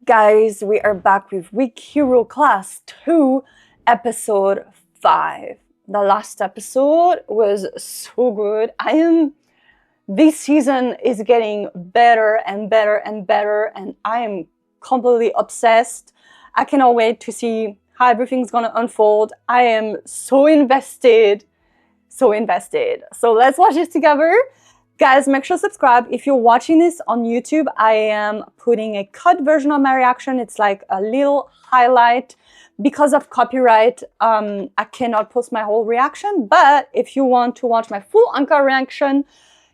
Guys, we are back with Week Hero Class 2, Episode 5. The last episode was so good. This season is getting better and better and better, and I am completely obsessed. I cannot wait to see how everything's gonna unfold. I am so invested. So let's watch this together. Guys, make sure to subscribe. If you're watching this on YouTube, I am putting a cut version of my reaction. It's like a little highlight. Because of copyright, I cannot post my whole reaction. But if you want to watch my full uncut reaction,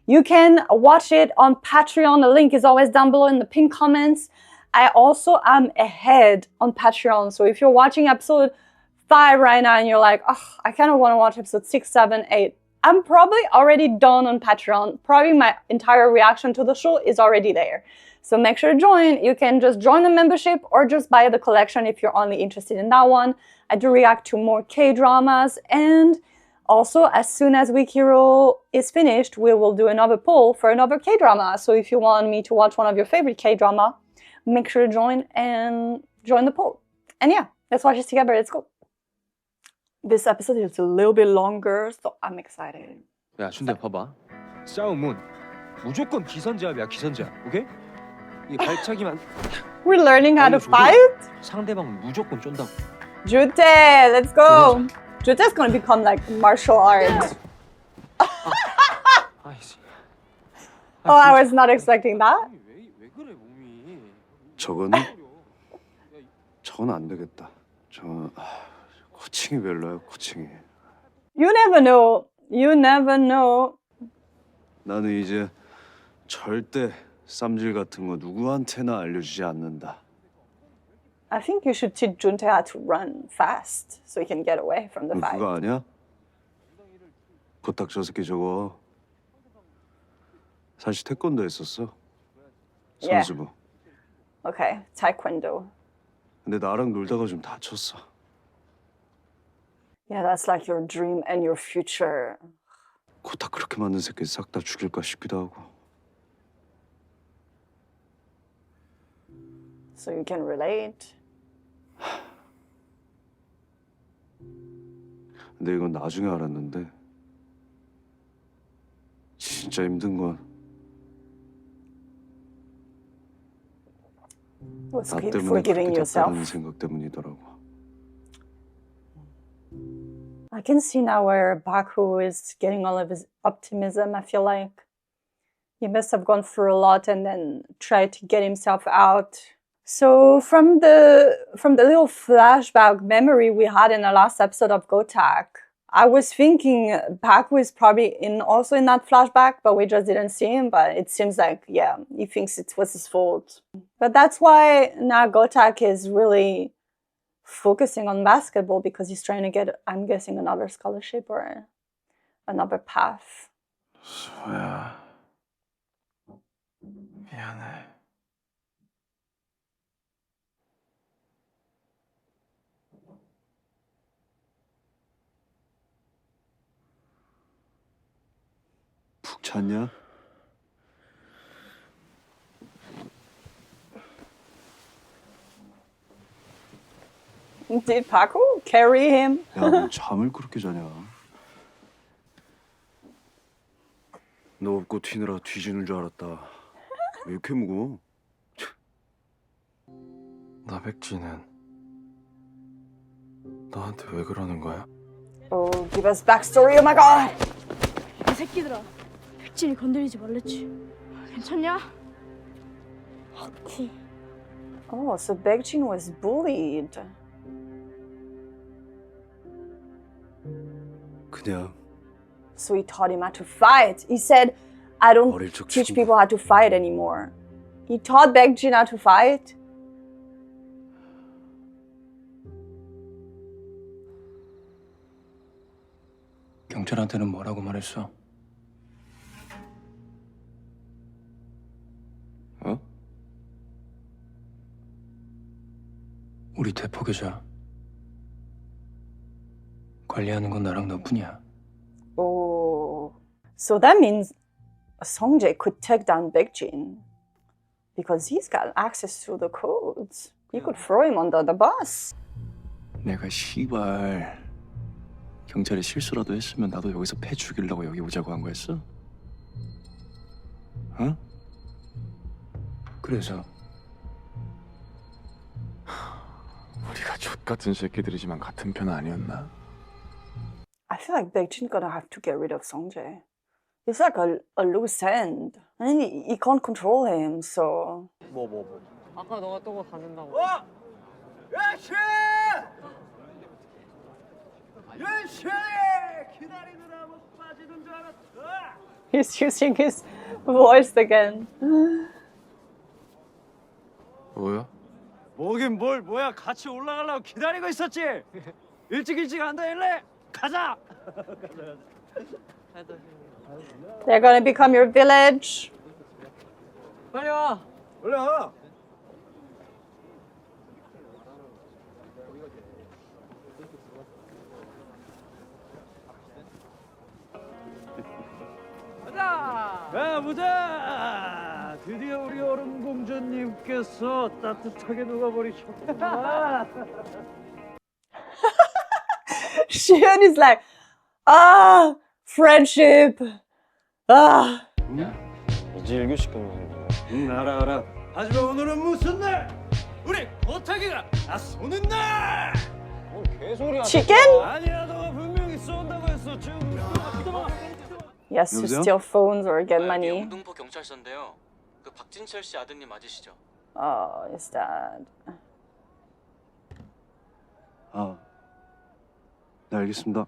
you can watch it on Patreon. The link is always down below in the pinned comments. I also am ahead on Patreon. So if you're watching episode 5 right now and you're like, oh, I kind of want to watch episode 6, 7, 8. I'm probably already done on Patreon. Probably my entire reaction to the show is already there. So make sure to join. You can just join the membership or just buy the collection if you're only interested in that one. I do react to more K-dramas. And also, as soon as Week Hero is finished, we will do another poll for another K-drama. So if you want me to watch one of your favorite K-drama, make sure to join and join the poll. And yeah, let's watch this together. Let's go. This episode is a little bit longer, so I'm excited. 야, 준대 봐봐. 싸움은 무조건 기선제압이야, 기선제압. 오케이? 이 발차기만. We're learning how to fight? 상대방은 무조건 쫀다고. Jun Tae, let's go. Jun Tae's gonna become like martial arts. Oh, I was not expecting that. 왜 그래 몸이? 저건 안 되겠다. 코칭이 별로야, 코칭이. You never know. You never know. 나는 이제 절대 쌈질 같은 거 누구한테나 알려주지 않는다. I think you should teach Jun Tae how to run fast so he can get away from the fight. 그거 아니야? 코딱 저 새끼 저거 사실 태권도 했었어. 선수부. Okay, taekwondo. 근데 나랑 놀다가 좀 다쳤어. Yeah, that's like your dream and your future. 코딱 그렇게 만든 새끼 싹 다 죽일까 싶기도 하고. So you can relate. 근데 이건 나중에 알았는데 진짜 힘든 건 Let's 나 keep 때문에 forgiving 그렇게 됐다는 yourself. 생각 때문이더라고. I can see now where Baku is getting all of his optimism. I feel like he must have gone through a lot and then tried to get himself out. So from the little flashback memory we had in the last episode of Gotak, I was thinking Baku is probably also in that flashback, but we just didn't see him. But it seems like, yeah, he thinks it was his fault. But that's why now Gotak is really focusing on basketball because he's trying to get, I'm guessing, another scholarship or another path. 소야, 미안해. 푹 잤냐? Did Baku carry him? 야, 너 잠을 그렇게 자냐? 너 없고 튀느라 뒤지는 줄 알았다. 왜 이렇게 무거워? 나 백진은 나한테 왜 그러는 거야? Oh, give us backstory. Oh my god. 이 새끼들아, 백진이 건드리지 말랬지. 괜찮냐? 아쿠. Oh, so Baek Jin was bullied. 그냥 So he taught him how to fight. He said, I don't 어릴 적 teach 친구. people how to fight anymore. He taught Baek Jin how to fight. 경찰한테는 뭐라고 말했어? 어? 우리 대포 계좌 관리하는 건 나랑 너뿐이야. Oh. So that means Seong Jae could take down Baek Jin. Because he's got access to the codes. You could throw him under the bus. 내가 시발 경찰이 실수라도 했으면 나도 여기서 패 죽이려고 여기 오자고 한 거였어? 어? 그래서 우리가 족 같은 새끼들이지만 같은 편 아니었나? I feel like Baek Jin gonna have to get rid of Song Jae. He's like a loose end. And he can't control him, so... 아까 너가 또고 갖는다고. 연씨! 연씨! 기다리느라 못 빠지는 줄 알았어. He's using his voice again. 뭐야? 뭐긴 뭐야 같이 올라가려고 기다리고 있었지. 일찍 한다 일래. 가자. They're gonna become your village. 빨리 와. 올라. 야 보자. 드디어 우리 얼음 공주님께서 따뜻하게 녹아버리셨구나. Jihoon is like, ah, friendship. Ah. 이제 1교시까지. 알아. 하지만 오늘은 무슨 날? 우리 고타기가 나 쏘는 날. 뭔 개소리야. Chicken? 아니야, 너가 분명히 쏜다고 했어. 지금 Yes, to 여보세요? steal phones or get money. 영등포 경찰서인데요. 그 박진철 씨 아드님 맞으시죠? Oh, his dad. 아, 네 알겠습니다.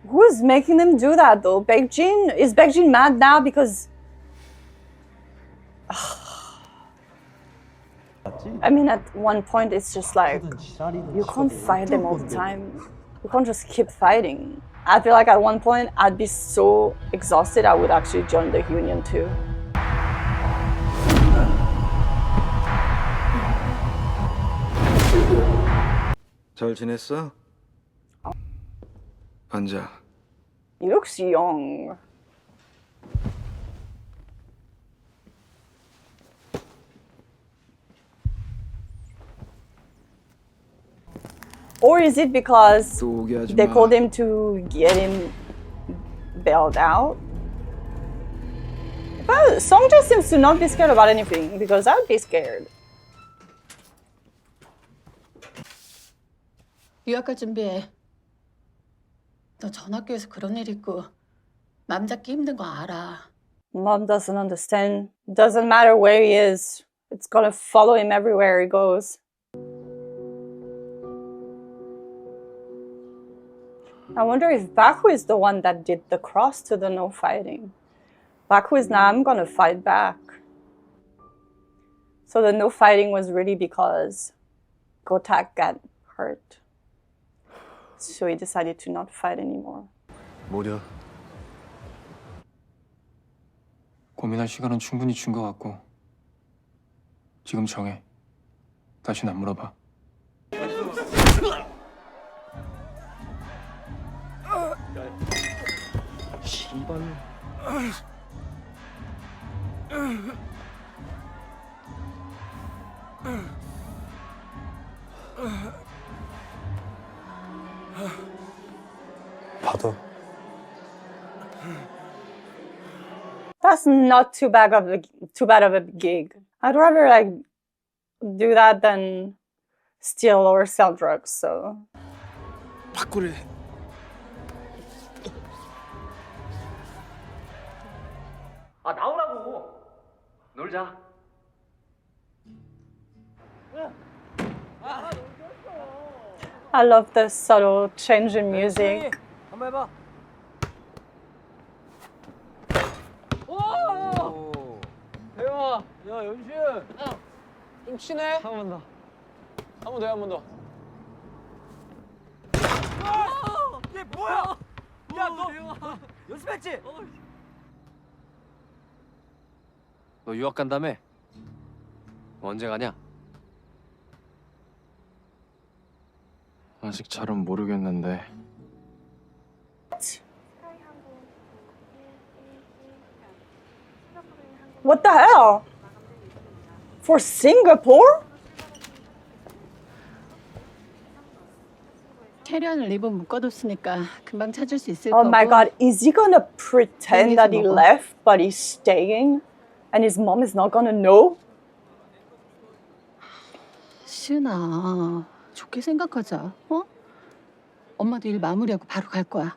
Who's making them do that though? Baek Jin? Is Baek Jin mad now because... I mean, at one point it's just like, you can't fight them all the time. You can't just keep fighting. I feel like at one point I'd be so exhausted I would actually join the union too. 잘 지냈어? 앉아. He looks young. Or is it because 또 오게 하지 they 마. called him to get him bailed out? But Songja seems to not be scared about anything because I'd be scared. 유학갈 준비해. 너 전학교에서 그런 일 있고 맘 잡기 힘든 거 알아. Mom doesn't understand. Doesn't matter where he is. It's gonna follow him everywhere he goes. I wonder if Baku is the one that did the cross to the no fighting. Baku is now, I'm gonna fight back. So the no fighting was really because Ko Tak got hurt. So he decided to not fight anymore. 뭐냐? 고민할 시간은 충분히 준 것 같고 지금 정해. 다시는 안 물어봐. 시발. 받아. That's not too bad of a gig. I'd rather like do that than steal or sell drugs. So 바꾸래. 아 나오라고. 놀자. I love the subtle change in music. 한번 해봐. 오. 대박. 야 연시. 좀 치네. 한 번 더. 한 번 더. 한 번 더. 얘 뭐야? 야, 너 연습했지? 너 유학 간다며? 언제 가냐? 아직 잘은 모르겠는데 What the hell? For Singapore? 캐리어는 리본 묶어뒀으니까 금방 찾을 수 있을 Oh 거고. my god, is he gonna pretend that he 먹어. left but he's staying? And his mom is not gonna know? 시은아, 좋게 생각하자. 어? 엄마도 일 마무리하고 바로 갈 거야.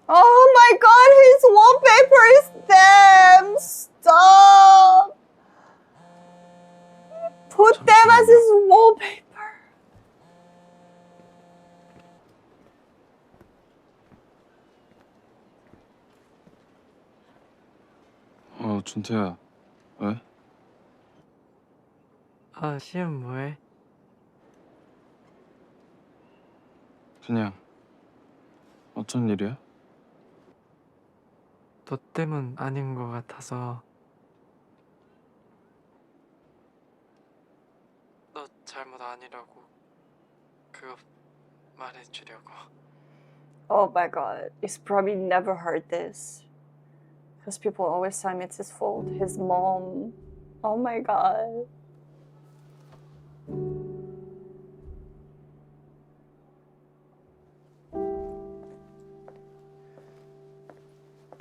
Oh my god, his wallpaper is them! Stop! Put them as his wallpaper. 준태야 왜? 시험 뭐해? 그냥 어쩐 일이야? 너 때문 아닌 것 같아서. 너 잘못 아니라고 그거 말해주려고. Oh my god, he's probably never heard this. Because people always tell him it's his fault. His mom. Oh my god.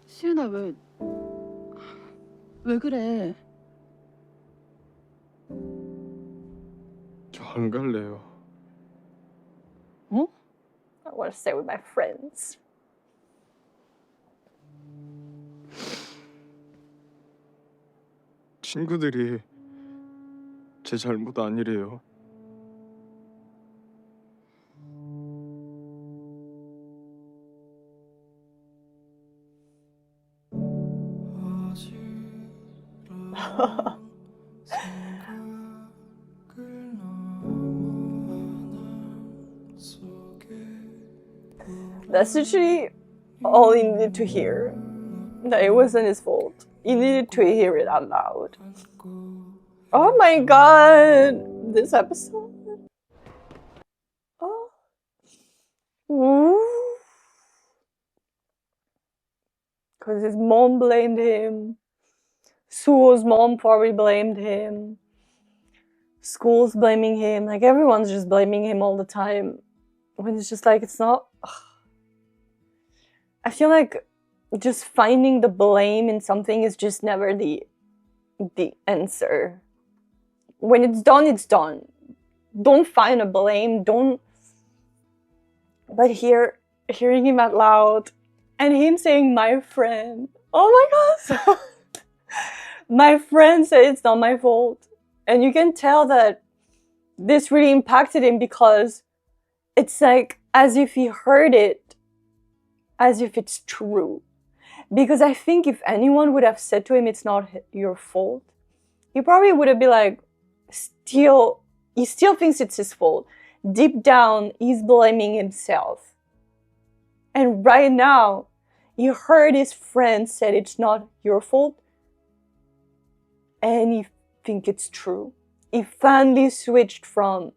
시은아, 왜 그래? 저 안 갈래요. 어? I want to stay with my friends. 친구들이 제 잘못 아니래요. That's literally all he needed to hear. That it wasn't his fault. He needed to hear it out loud. Oh my god! This episode. Oh. Because his mom blamed him. Suo's mom probably blamed him. School's blaming him. Like, everyone's just blaming him all the time. When it's just like, it's not... I feel like just finding the blame in something is just never the answer. When it's done, it's done. Don't find a blame, don't... But hearing him out loud, and him saying, my friend. Oh my god! My friend said it's not my fault. And you can tell that this really impacted him because it's like as if he heard it, as if it's true. Because I think if anyone would have said to him, it's not your fault, he probably would have been like, he still thinks it's his fault. Deep down, he's blaming himself. And right now, he heard his friend said it's not your fault, and he think it's true. He finally switched from,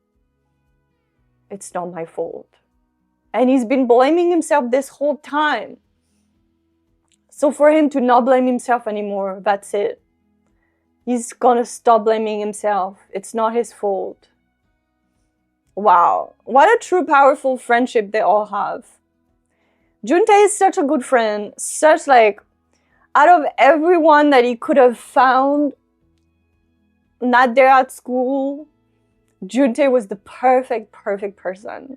it's not my fault. And he's been blaming himself this whole time. So for him to not blame himself anymore, that's it. He's gonna stop blaming himself. It's not his fault. Wow. What a true powerful friendship they all have. Jun Tae is such a good friend. Such like, out of everyone that he could have found not there at school, Jun Tae was the perfect person.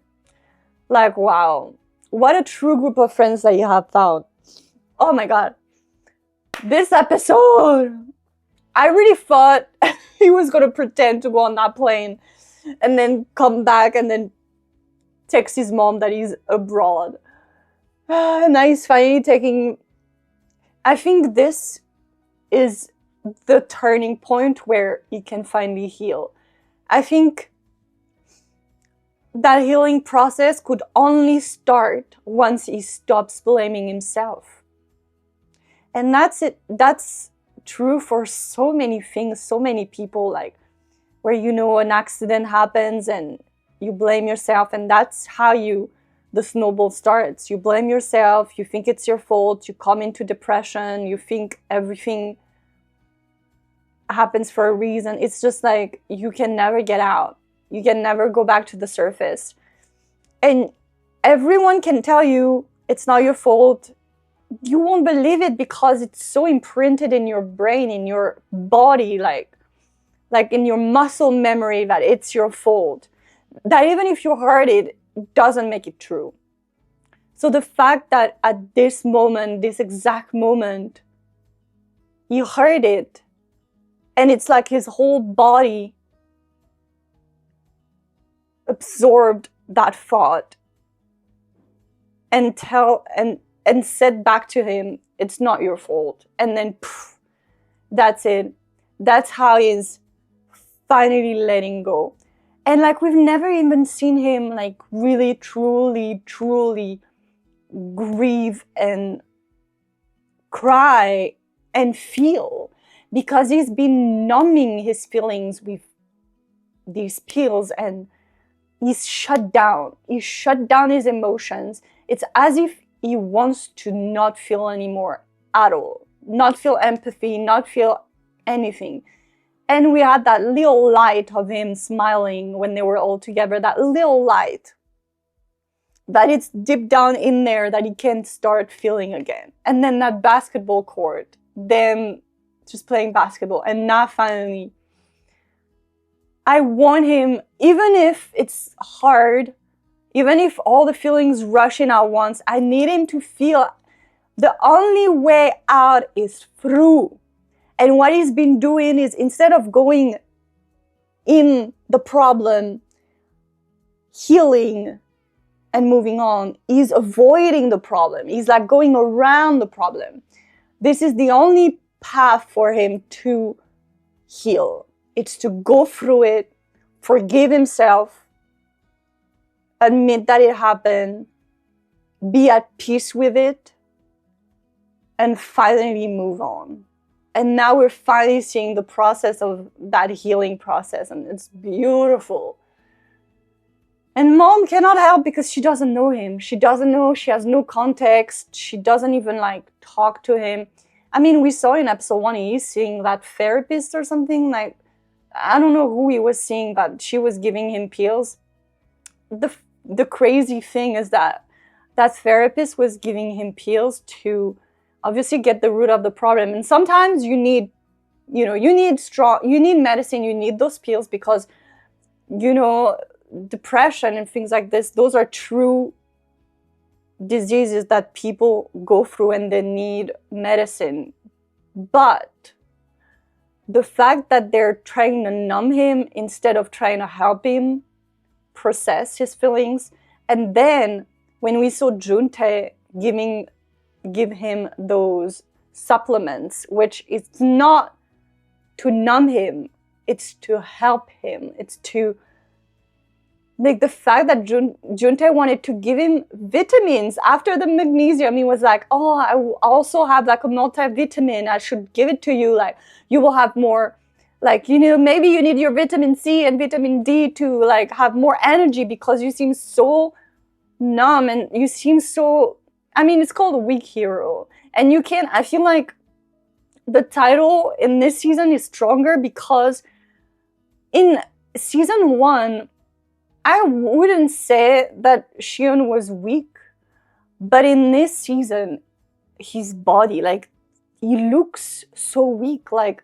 Like, wow. What a true group of friends that you have found. Oh my god. This episode, I really thought he was gonna pretend to go on that plane and then come back and then text his mom that he's abroad. Now he's finally taking... I think this is the turning point where he can finally heal. I think that healing process could only start once he stops blaming himself. And that's it. That's true for so many things, so many people. Like, where you know an accident happens and you blame yourself, and that's how the snowball starts. You blame yourself, you think it's your fault, you come into depression, you think everything happens for a reason. It's just like you can never get out. You can never go back to the surface. And everyone can tell you it's not your fault. You won't believe it because it's so imprinted in your brain, in your body, like in your muscle memory, that it's your fault. That even if you heard it, doesn't make it true. So the fact that at this moment, this exact moment, you heard it, and it's like his whole body absorbed that thought and said back to him, it's not your fault. And then that's it. That's how he's finally letting go. And like, we've never even seen him like really, truly grieve and cry and feel, because he's been numbing his feelings with these pills, and he's shut down. He shut down his emotions. It's as if he wants to not feel anymore at all. Not feel empathy, not feel anything. And we had that little light of him smiling when they were all together, that little light. That it's deep down in there that he can start feeling again. And then that basketball court, them just playing basketball. And now finally, I want him, even if it's hard, even if all the feelings rush in at once, I need him to feel the only way out is through. And what he's been doing is, instead of going in the problem, healing and moving on, he's avoiding the problem. He's like going around the problem. This is the only path for him to heal. It's to go through it, forgive himself, admit that it happened, be at peace with it, and finally move on. And now we're finally seeing the process of that healing process, and it's beautiful. And mom cannot help because she doesn't know him. She doesn't know, she has no context. She doesn't even like talk to him. I mean, we saw in episode 1, he's seeing that therapist or something. Like, I don't know who he was seeing, but she was giving him pills. The crazy thing is that therapist was giving him pills to obviously get the root of the problem. And sometimes you need medicine, you need those pills because, depression and things like this, those are true diseases that people go through and they need medicine. But the fact that they're trying to numb him instead of trying to help him process his feelings, and then when we saw Jun Tae give him those supplements, which is not to numb him, it's to help him. It's to, like, the fact that Jun Tae wanted to give him vitamins after the magnesium. He was like, oh, I also have like a multivitamin, I should give it to you, like you will have more, like, maybe you need your vitamin C and vitamin D to like have more energy because you seem so numb and you seem so, I mean, it's called Weak Hero. And I feel like the title in this season is stronger because in season 1, I wouldn't say that Seon was weak, but in this season, his body, like, he looks so weak, like,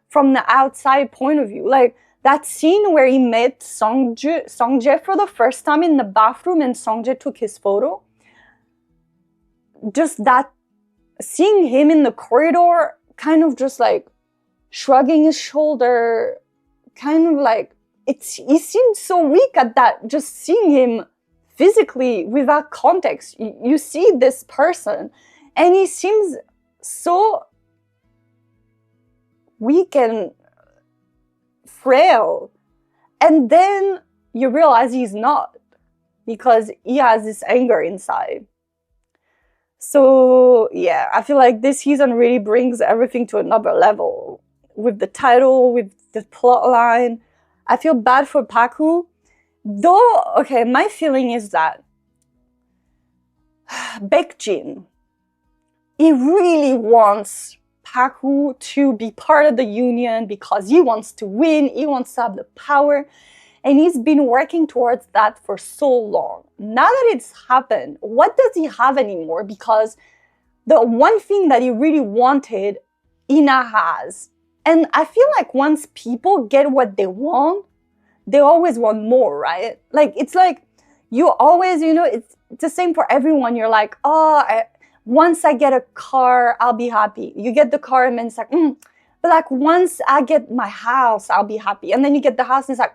from the outside point of view. Like, that scene where he met Songjae for the first time in the bathroom and Songjae took his photo, just that, seeing him in the corridor, kind of just like shrugging his shoulder, kind of like, he seemed so weak at that, just seeing him physically without context. You see this person and he seems so weak and frail. And then you realize he's not, because he has this anger inside. So yeah, I feel like this season really brings everything to another level. With the title, with the plot line. I feel bad for Paku. Though, okay, my feeling is that Baek Jin, he really wants Paku to be part of the union because he wants to win, he wants to have the power, and he's been working towards that for so long. Now that it's happened, what does he have anymore? Because the one thing that he really wanted, Ina has. And I feel like once people get what they want, they always want more, right? Like, it's like you always, it's the same for everyone. You're like, once I get a car, I'll be happy. You get the car and then it's like, but like once I get my house, I'll be happy. And then you get the house and it's like,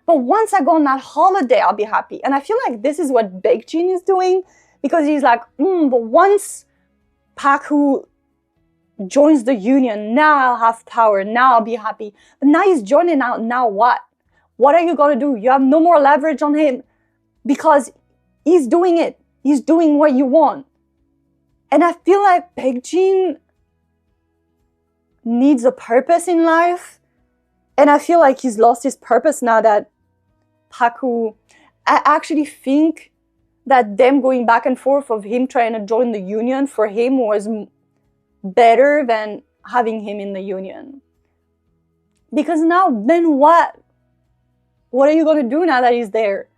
but once I go on that holiday, I'll be happy. And I feel like this is what Baek Jin is doing, because he's like, but once Paku joins the union, now I'll have power, now I'll be happy. But now he's joining out, now what? What are you going to do? You have no more leverage on him because he's doing it. He's doing what you want. And I feel like Baek Jin needs a purpose in life. And I feel like he's lost his purpose now that Paku... I actually think that them going back and forth of him trying to join the union for him was better than having him in the union. Because now, then what? What are you going to do now that he's there?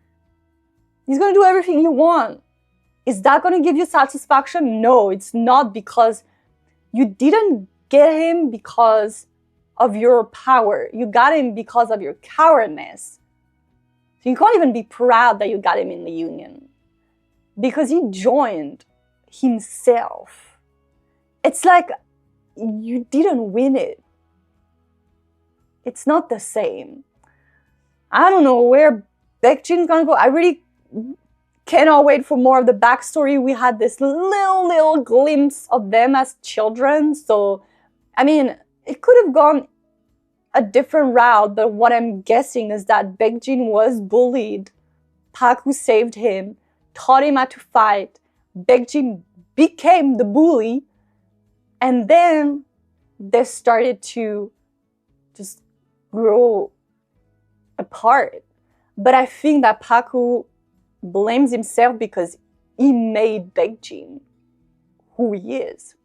He's going to do everything you want. Is that going to give you satisfaction? No, it's not, because you didn't get him because of your power. You got him because of your cowardness. So you can't even be proud that you got him in the union. Because he joined himself. It's like you didn't win it. It's not the same. I don't know where Baek Jin's gonna go. I really cannot wait for more of the backstory. We had this little glimpse of them as children. So, I mean, it could have gone a different route, but what I'm guessing is that Baek Jin was bullied. Paku saved him, taught him how to fight. Baek Jin became the bully, and then they started to just grow apart. But I think that Paku blames himself because he made Baek Jin who he is.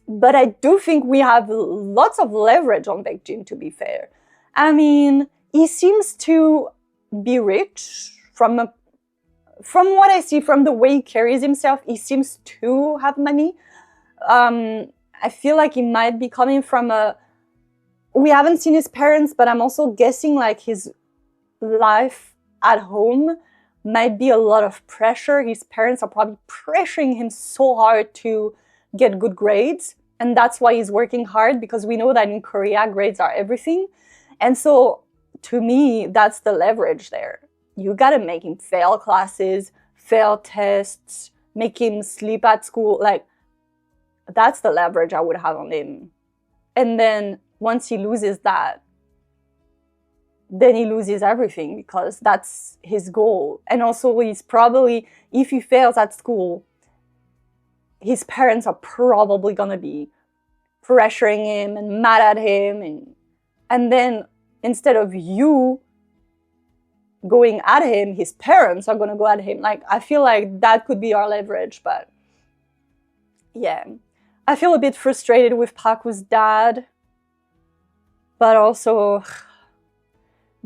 But I do think we have lots of leverage on Baek Jin, to be fair. I mean, he seems to be rich from what I see, from the way he carries himself. He seems to have money. I feel like he might be coming from we haven't seen his parents, but I'm also guessing like his life at home might be a lot of pressure. His parents are probably pressuring him so hard to get good grades. And that's why he's working hard, because we know that in Korea, grades are everything. And so, to me, that's the leverage there. You gotta make him fail classes, fail tests, make him sleep at school. Like, that's the leverage I would have on him. And then, once he loses that, then he loses everything, because that's his goal. And also, he's probably, if he fails at school, his parents are probably gonna be pressuring him and mad at him, and then instead of you going at him, his parents are gonna go at him. Like, I feel like that could be our leverage. But yeah, I feel a bit frustrated with Paku's dad, but also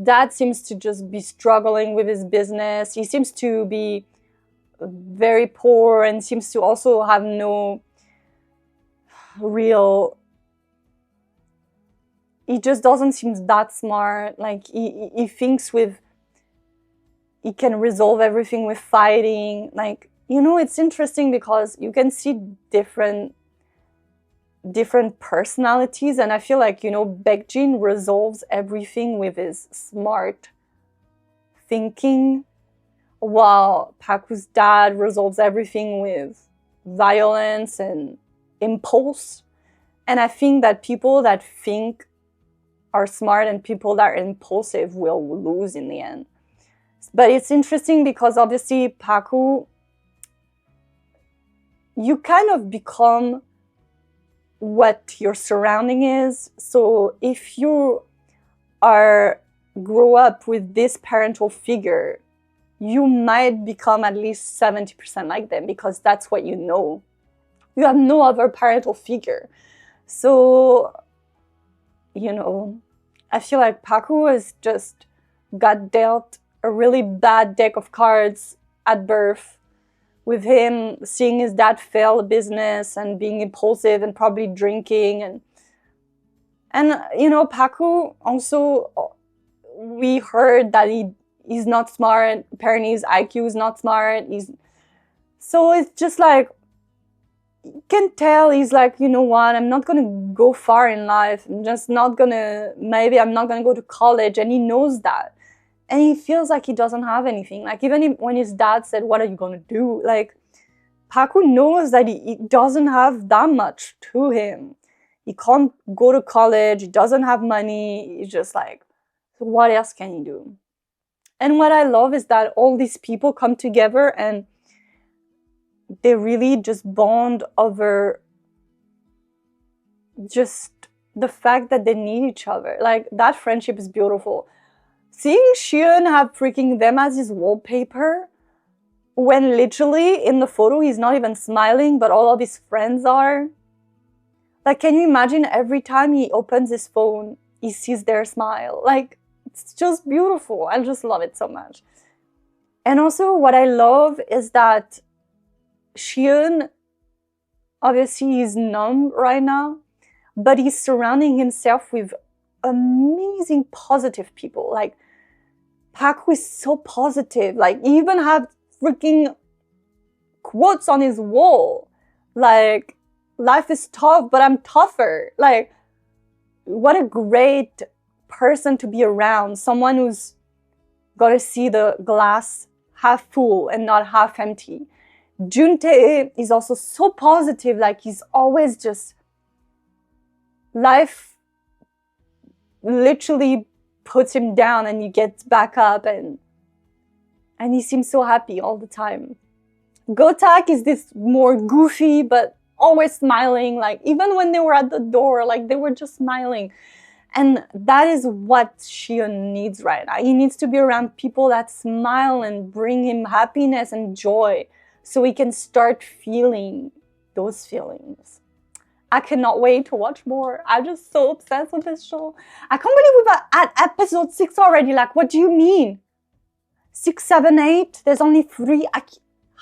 dad seems to just be struggling with his business. He seems to be very poor and seems to also have no real... He just doesn't seem that smart. Like, he thinks he can resolve everything with fighting. Like, it's interesting because you can see different personalities, and I feel like, Baek Jin resolves everything with his smart thinking, while Paku's dad resolves everything with violence and impulse. And I think that people that think are smart and people that are impulsive will lose in the end. But it's interesting because obviously Paku, you kind of become what your surrounding is. So if you grow up with this parental figure, you might become at least 70% like them because that's what you know. You have no other parental figure. So, you know, I feel like Paku has just got dealt a really bad deck of cards at birth, with him seeing his dad fail a business and being impulsive and probably drinking. And you know, Paku also, we heard that he's not smart. Apparently his IQ is not smart. So it's just like, you can tell he's like, you know what, I'm not gonna go far in life. Maybe I'm not gonna go to college. And he knows that. And he feels like he doesn't have anything. Like, even when his dad said, what are you gonna do? Like, Paku knows that he doesn't have that much to him. He can't go to college. He doesn't have money. He's just like, so what else can he do? And what I love is that all these people come together and they really just bond over just the fact that they need each other. Like, that friendship is beautiful. Seeing Seon have freaking them as his wallpaper, when literally in the photo he's not even smiling, but all of his friends are. Like, can you imagine every time he opens his phone, he sees their smile? Like, it's just beautiful. I just love it so much. And also what I love is that Seon, obviously he's numb right now, but he's surrounding himself with amazing positive people. Like, Paku is so positive. Like, he even have freaking quotes on his wall. Like, life is tough, but I'm tougher. Like, what a great person to be around. Someone who's got to see the glass half full and not half empty. Jun Tae is also so positive. Like, he's always just, life literally puts him down and he gets back up, and he seems so happy all the time. Tak is this more goofy but always smiling. Like, even when they were at the door, like, they were just smiling. And that is what Seon needs right now. He needs to be around people that smile and bring him happiness and joy, so he can start feeling those feelings. I cannot wait to watch more. I'm just so obsessed with this show. I can't believe we're at episode 6 already. Like, what do you mean? 6, 7, 8? There's only 3.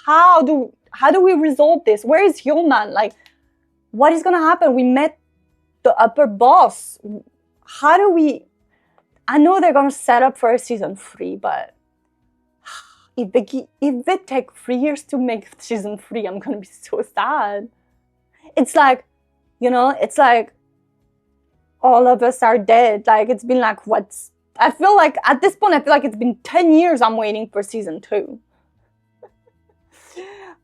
How do we resolve this? Where is Hyoman? Like, what is gonna happen? We met the upper boss. How do we... I know they're gonna set up for a season 3, but if they take 3 years to make season 3, I'm gonna be so sad. It's like, you know, it's like all of us are dead. Like, it's been like, I feel like at this point, I feel like it's been 10 years I'm waiting for season 2.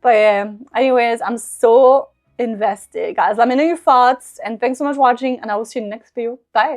But yeah, anyways, I'm so invested, guys. Let me know your thoughts, and thanks so much for watching, and I will see you in the next video. Bye.